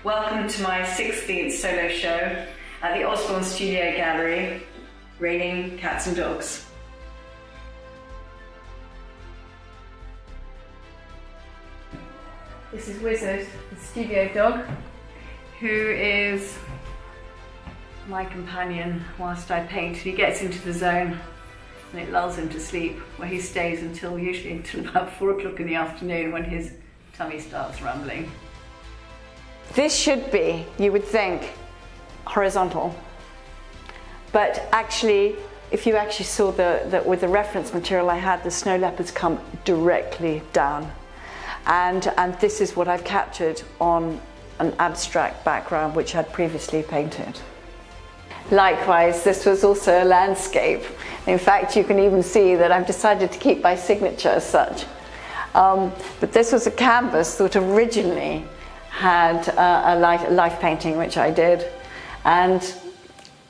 Welcome to my 16th solo show at the Osborn Studio Gallery, Raining Cats and Dogs. This is Wizard, the studio dog, who is my companion whilst I paint. He gets into the zone and it lulls him to sleep, where he stays usually until about 4 o'clock in the afternoon when his tummy starts rumbling. This should be, you would think, horizontal, but actually, if you actually saw with the reference material I had, the snow leopards come directly down. And this is what I've captured on an abstract background which I'd previously painted. Likewise, this was also a landscape. In fact, you can even see that I've decided to keep my signature as such. But this was a canvas that originally had a life painting which I did. And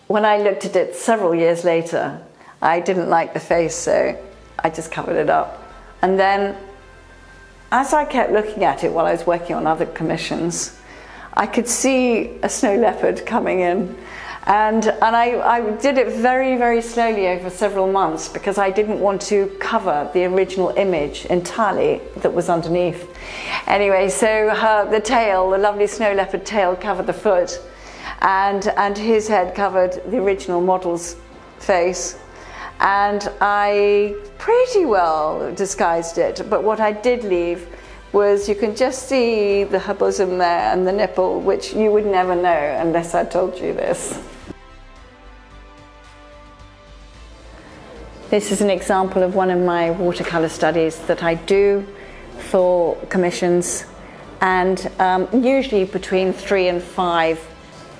when I looked at it several years later, I didn't like the face, so I just covered it up. And then, as I kept looking at it while I was working on other commissions, I could see a snow leopard coming in. And I did it very, very slowly over several months because I didn't want to cover the original image entirely that was underneath. Anyway, so the tail, the lovely snow leopard tail, covered the foot, and his head covered the original model's face. And I pretty well disguised it, but what I did leave was, you can just see her bosom there and the nipple, which you would never know unless I told you this. This is an example of one of my watercolor studies that I do for commissions, and usually between 3 and 5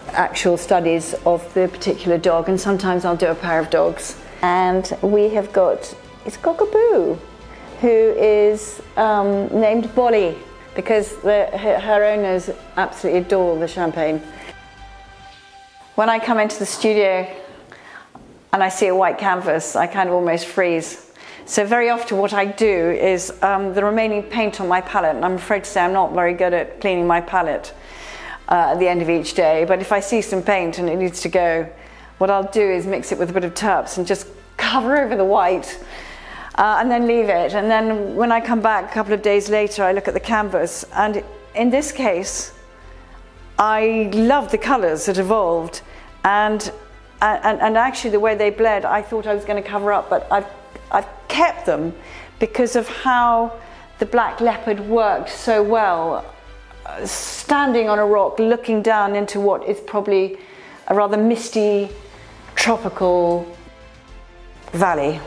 actual studies of the particular dog, and sometimes I'll do a pair of dogs. And we have got, it's Cockapoo, who is named Bolly because her owners absolutely adore the champagne. When I come into the studio and I see a white canvas, I kind of almost freeze. So very often what I do is the remaining paint on my palette, and I'm afraid to say I'm not very good at cleaning my palette at the end of each day, but if I see some paint and it needs to go, what I'll do is mix it with a bit of turps and just cover over the white and then leave it. And then when I come back a couple of days later, I look at the canvas, and in this case, I love the colors that evolved, and actually the way they bled, I thought I was going to cover up, but I've kept them because of how the black leopard worked so well, standing on a rock, looking down into what is probably a rather misty, tropical valley.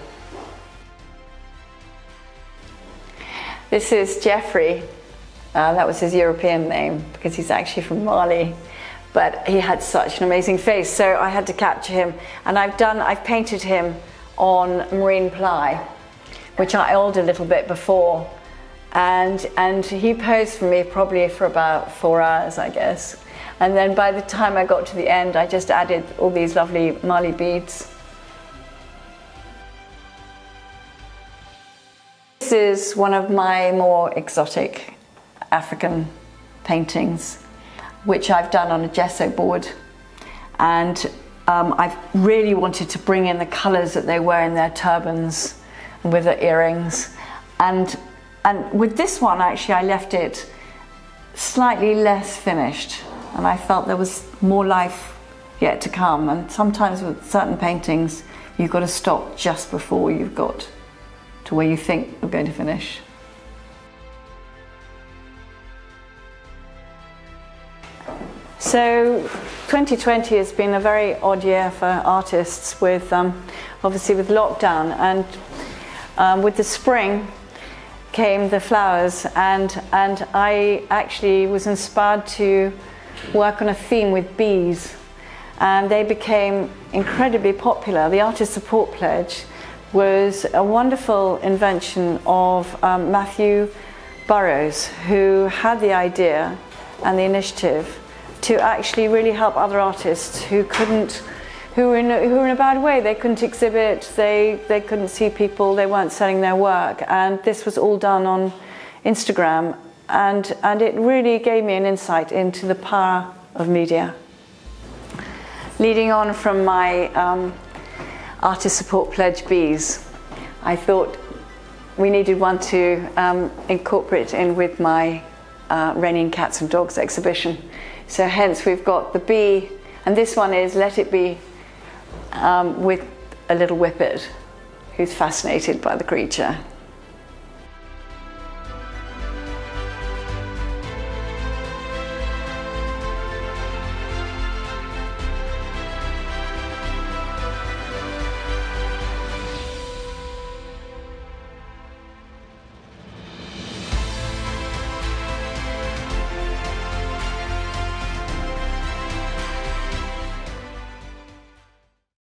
This is Jeffrey. That was his European name because he's actually from Mali, but he had such an amazing face, so I had to capture him. And I've painted him on marine ply, which I oiled a little bit before, and he posed for me probably for about 4 hours, I guess. And then by the time I got to the end, I just added all these lovely Mali beads. This is one of my more exotic African paintings, which I've done on a gesso board. And I've really wanted to bring in the colours that they wear in their turbans and with their earrings. And with this one, actually, I left it slightly less finished. And I felt there was more life yet to come. And sometimes with certain paintings, you've got to stop just before you've got to where you think you're going to finish. So 2020 has been a very odd year for artists, with obviously with lockdown, and with the spring came the flowers, and I actually was inspired to work on a theme with bees, and they became incredibly popular. The Artist Support Pledge was a wonderful invention of Matthew Burrows, who had the idea and the initiative to actually really help other artists who were in a bad way. They couldn't exhibit, they couldn't see people, they weren't selling their work, and this was all done on Instagram. and it really gave me an insight into the power of media. Leading on from my Artist Support Pledge bees, I thought we needed one to incorporate in with my Raining Cats and Dogs exhibition. So hence we've got the bee, and this one is Let It Be, with a little whippet who's fascinated by the creature.